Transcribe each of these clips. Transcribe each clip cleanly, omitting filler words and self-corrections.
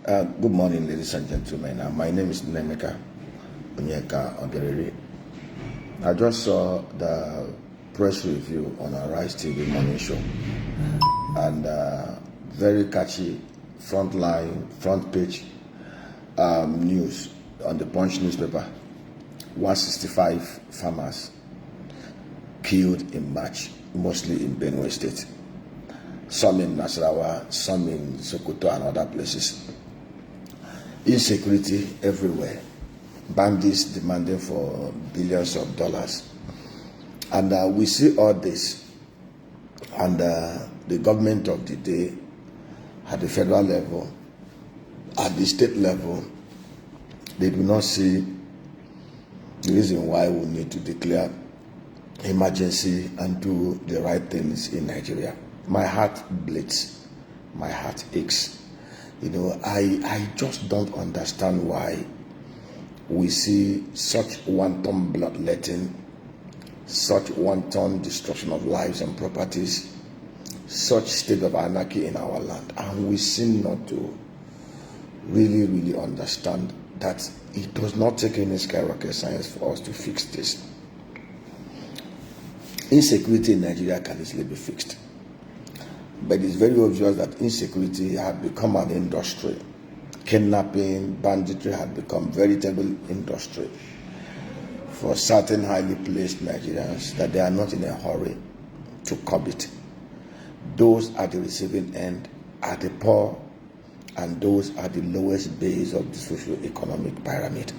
Good morning, ladies and gentlemen. My name is Nemeka Ogerere. I just saw the press review on our Rise TV morning show, and very catchy front page news on the Punch newspaper. 165 farmers killed in March, mostly in Benue State. Some in Nasarawa, some in Sokoto and other places. Insecurity everywhere. Bandits demanding for billions of dollars. And we see all this. And the government of the day, at the federal level, at the state level, they do not see the reason why we need to declare emergency and do the right things in Nigeria. My heart bleeds, my heart aches. You know, I just don't understand why we see such wanton bloodletting, such wanton destruction of lives and properties, such state of anarchy in our land, and we seem not to really understand that it does not take any rocket science for us to fix this. Insecurity in Nigeria can easily be fixed. But it's very obvious that insecurity had become an industry. Kidnapping, banditry had become veritable industry for certain highly placed Nigerians that they are not in a hurry to curb it. Those at the receiving end are the poor, and those are the lowest base of the socio-economic pyramid.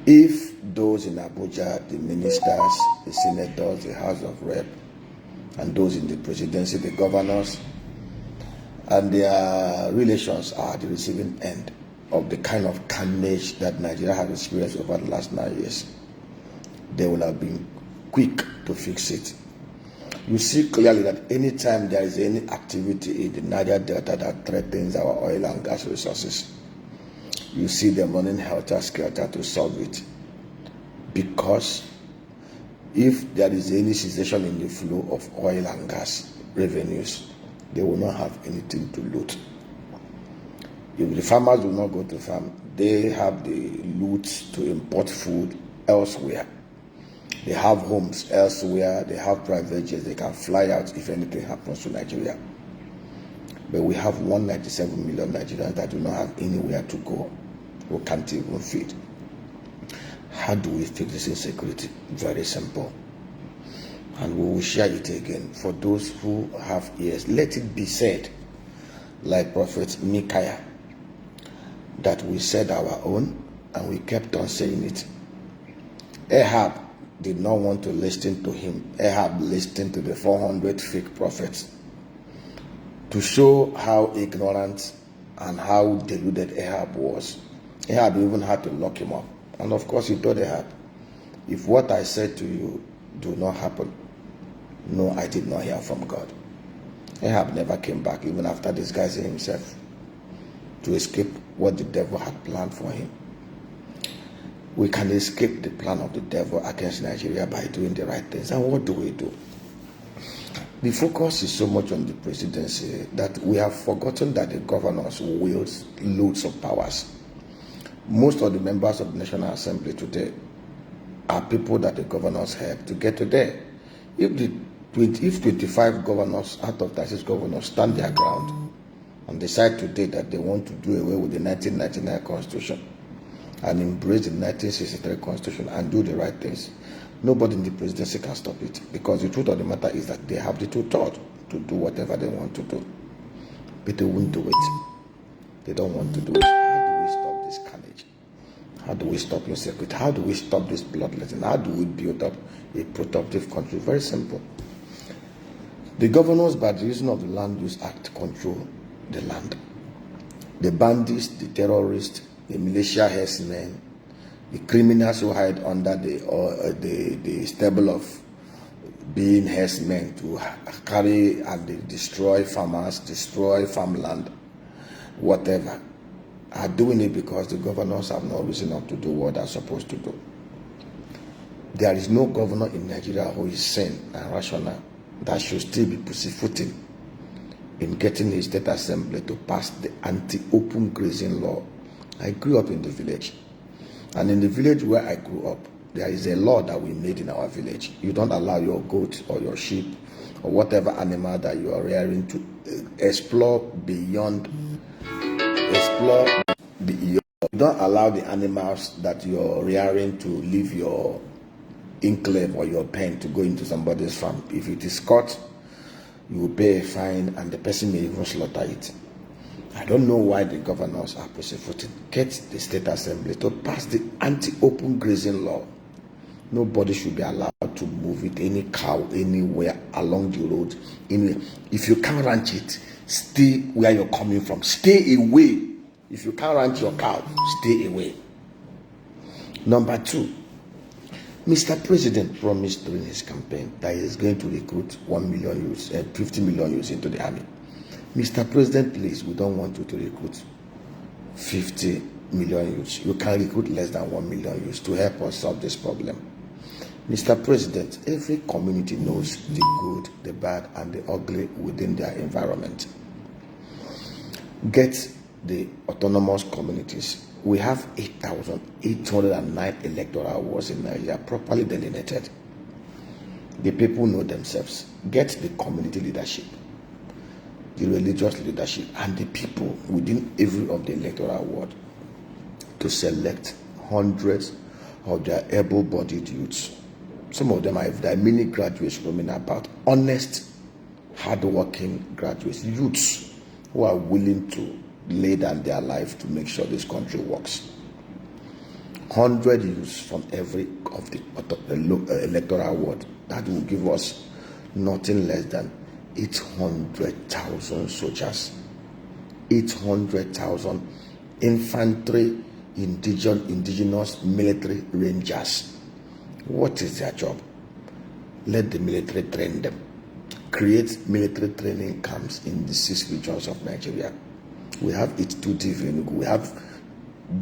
If those in Abuja, the ministers, the senators, the House of Rep, and those in the presidency, the governors, and their relations are the receiving end of the kind of carnage that Nigeria has experienced over the last 9 years, they will have been quick to fix it. You see clearly that anytime there is any activity in the Niger Delta that threatens our oil and gas resources, you see them running helter-skelter to solve it. Because if there is any cessation in the flow of oil and gas revenues, they will not have anything to loot. If the farmers will not go to farm, they have the loot to import food elsewhere. They have homes elsewhere, they have private jets, they can fly out if anything happens to Nigeria. But we have 197 million Nigerians that do not have anywhere to go, who can't even feed. How do we fix this insecurity? Very simple. And we will share it again. For those who have ears, let it be said, like Prophet Micaiah, that we said our own and we kept on saying it. Ahab did not want to listen to him. Ahab listened to the 400 fake prophets to show how ignorant and how deluded Ahab was. Ahab even had to lock him up. And of course he told Ahab, if what I said to you do not happen, no, I did not hear from God. Ahab never came back, even after disguising himself to escape what the devil had planned for him. We can escape the plan of the devil against Nigeria by doing the right things. And what do we do? The focus is so much on the presidency that we have forgotten that the governors wield loads of powers. Most of the members of the National Assembly today are people that the governors helped to get to there. If 25 governors out of 36 governors stand their ground and decide today that they want to do away with the 1999 Constitution and embrace the 1963 Constitution and do the right things, nobody in the presidency can stop it, because the truth of the matter is that they have the two-thirds to do whatever they want to do. But they won't do it. They don't want to do it. How do we stop this carnage? How do we stop insecurity? How do we stop this bloodletting? How do we build up a productive country? Very simple. The governors, by the reason of the Land Use Act, control the land. The bandits, the terrorists, the militia herdsmen, the criminals who hide under the stable of being herdsmen to carry and destroy farmers, destroy farmland, whatever, are doing it because the governors have no reason not to do what they're supposed to do. There is no governor in Nigeria who is sane and rational that should still be pussyfooting in getting a state assembly to pass the anti-open grazing law. I grew up in the village, and in the village where I grew up, there is a law that we made in our village. You don't allow your goat or your sheep or whatever animal that you are rearing to explore beyond. You don't allow the animals that you're rearing to leave your enclave or your pen to go into somebody's farm. If it is caught, you will pay a fine, and the person may even slaughter it. I don't know why the governors are pussyfooting. Get the state assembly to pass the anti-open grazing law. Nobody should be allowed to move with any cow anywhere along the road. If you can't ranch it, stay where you're coming from. Stay away. If you can't ranch your cow, stay away. Number 2, Mr. President promised during his campaign that he is going to recruit 1 million youths and 50 million youths into the army. Mr. President, please, we don't want you to recruit 50 million youths. You can recruit less than 1 million youths to help us solve this problem. Mr. President, every community knows the good, the bad, and the ugly within their environment. Get the autonomous communities. We have 8,809 electoral wards in Nigeria, properly delineated. The people know themselves. Get the community leadership, the religious leadership, and the people within every of the electoral ward to select hundreds of their able-bodied youths. Some of them have their mini graduates roaming about, honest, hard-working graduates, youths who are willing to lay down their life to make sure this country works. 100 youths from every of the electoral ward. That will give us nothing less than 800,000 soldiers, 800,000 infantry, indigenous military rangers. What is their job? Let the military train them. Create military training camps in the 6 regions of Nigeria. We have it to different. We have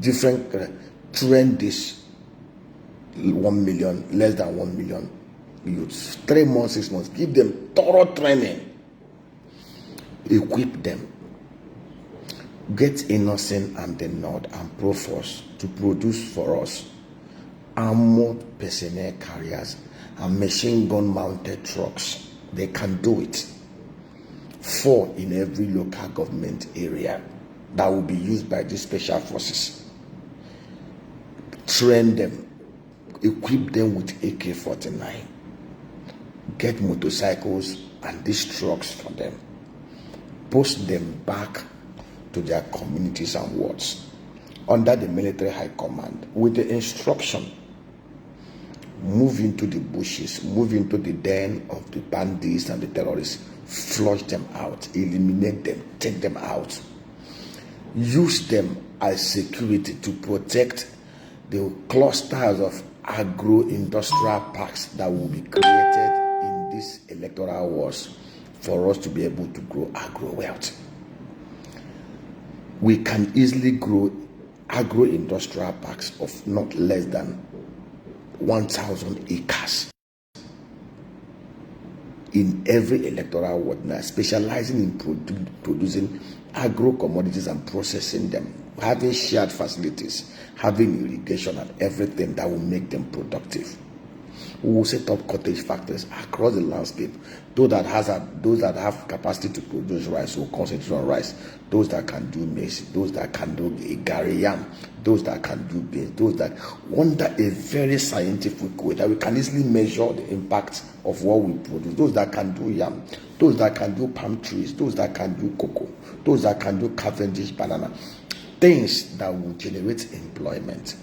different train this 1 million, less than 1 million youths. 3 months, 6 months. Give them thorough training. Equip them. Get Innocent and the Nord and Proforce to produce for us armored personnel carriers and machine gun mounted trucks. They can do it. 4 in every local government area that will be used by the special forces. Train them, equip them with AK-49. Get motorcycles and these trucks for them. Post them back to their communities and wards under the military high command with the instruction: move into the bushes, move into the den of the bandits and the terrorists, flush them out, eliminate them, take them out. Use them as security to protect the clusters of agro-industrial parks that will be created in these electoral wars for us to be able to grow agro-wealth. We can easily grow agro-industrial parks of not less than 1,000 acres in every electoral ward now, specializing in producing agro commodities and processing them, having shared facilities, having irrigation and everything that will make them productive. We will set up cottage factories across the landscape. Those that have capacity to produce rice will concentrate on rice. Those that can do maize, those that can do gari yam, those that can do beans, those that under a very scientific way that we can easily measure the impact of what we produce. Those that can do yam, those that can do palm trees, those that can do cocoa, those that can do Cavendish banana. Things that will generate employment.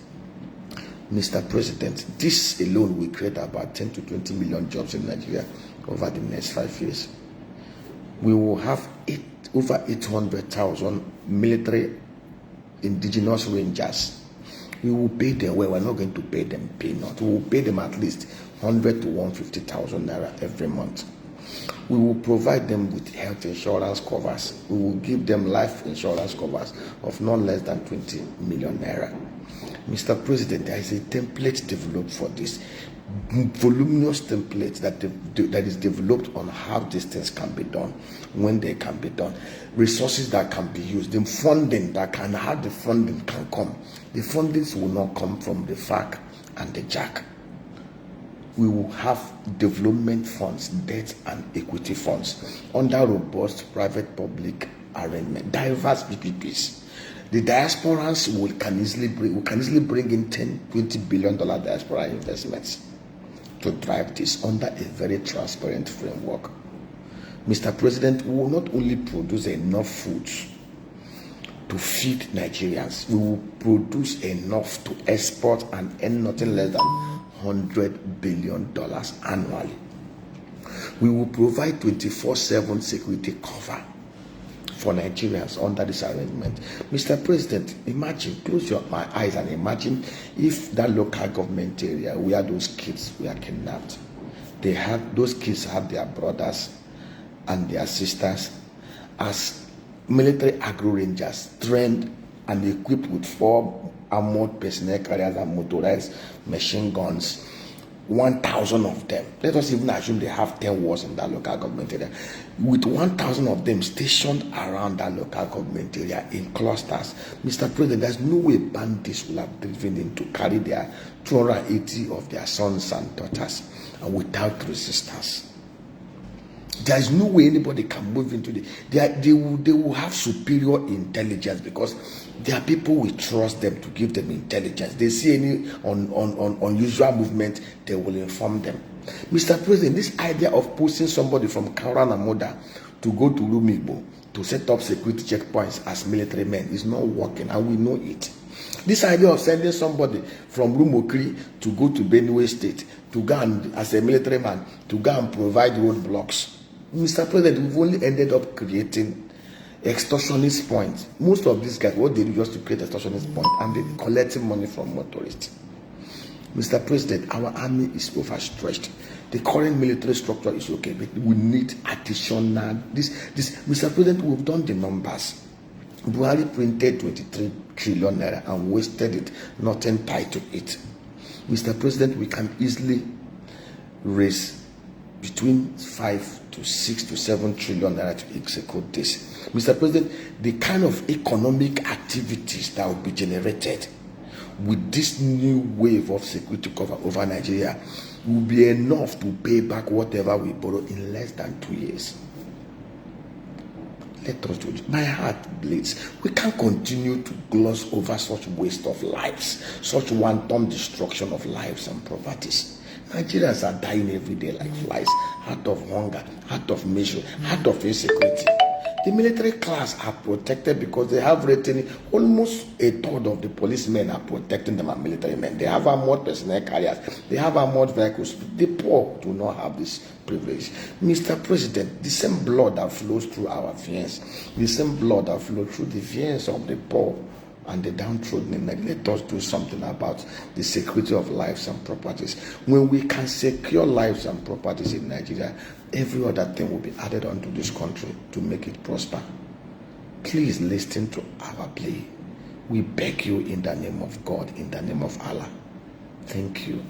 Mr. President, this alone will create about 10 to 20 million jobs in Nigeria over the next 5 years. We will have over 800,000 military indigenous rangers. We will pay them well. We're not going to pay them peanuts. We will pay them at least 100 to 150,000 naira every month. We will provide them with health insurance covers. We will give them life insurance covers of not less than 20 million naira. Mr. President, there is a template developed for this, voluminous template that is developed on how these things can be done, when they can be done, resources that can be used, the funding that can, how the funding can come. The fundings will not come from the FAC and the JAC. We will have development funds, debt and equity funds under robust private-public arrangement, diverse PPPs. The diasporans can easily bring in $10-20 billion diaspora investments to drive this under a very transparent framework. Mr. President, we will not only produce enough food to feed Nigerians, we will produce enough to export and earn nothing less than $100 billion annually. We will provide 24/7 security cover for Nigerians under this arrangement. Mr. President, imagine, close my eyes and imagine if that local government area where those kids were kidnapped, those kids have their brothers and their sisters as military agro rangers, trained and equipped with 4 armored personnel carriers and motorized machine guns, 1,000 of them. Let us even assume they have 10 wars in that local government area. With 1,000 of them stationed around that local government area in clusters, Mr. President, there's no way bandits will have driven in to carry their 280 of their sons and daughters and without resistance. There is no way anybody can move into they will have superior intelligence, because there are people we trust them to give them intelligence. They see any unusual movement, they will inform them. Mr. President, this idea of pushing somebody from Kauran and Moda to go to Rumigbo to set up security checkpoints as military men is not working, and we know it. This idea of sending somebody from Rumokri to go to Benue State to go and, as a military man, to go and provide roadblocks. Mr. President, we've only ended up creating extortionist points. Most of these guys, what they do just to create extortionist points, and they're collecting money from motorists. Mr. President, our army is overstretched. The current military structure is okay, but we need additional. Mr. President, we've done the numbers. Buhari printed 23 trillion naira and wasted it, nothing tied to it. Mr. President, we can easily raise between 5 to 6 to 7 trillion naira to execute this. Mr. President, the kind of economic activities that will be generated with this new wave of security cover over Nigeria will be enough to pay back whatever we borrow in less than 2 years. Let us do it. My heart bleeds. We can't continue to gloss over such waste of lives, such wanton destruction of lives and properties. Nigerians are dying every day like flies, out of hunger, out of misery, out of insecurity. The military class are protected because they have written almost a third of the policemen are protecting them as military men. They have armored personnel carriers. They have armored vehicles. The poor do not have this privilege. Mr. President, the same blood that flows through our veins, the same blood that flows through the veins of the poor and the downtrodden, let us do something about the security of lives and properties. When we can secure lives and properties in Nigeria, every other thing will be added onto this country to make it prosper. Please listen to our plea. We beg you in the name of God, in the name of Allah. Thank you.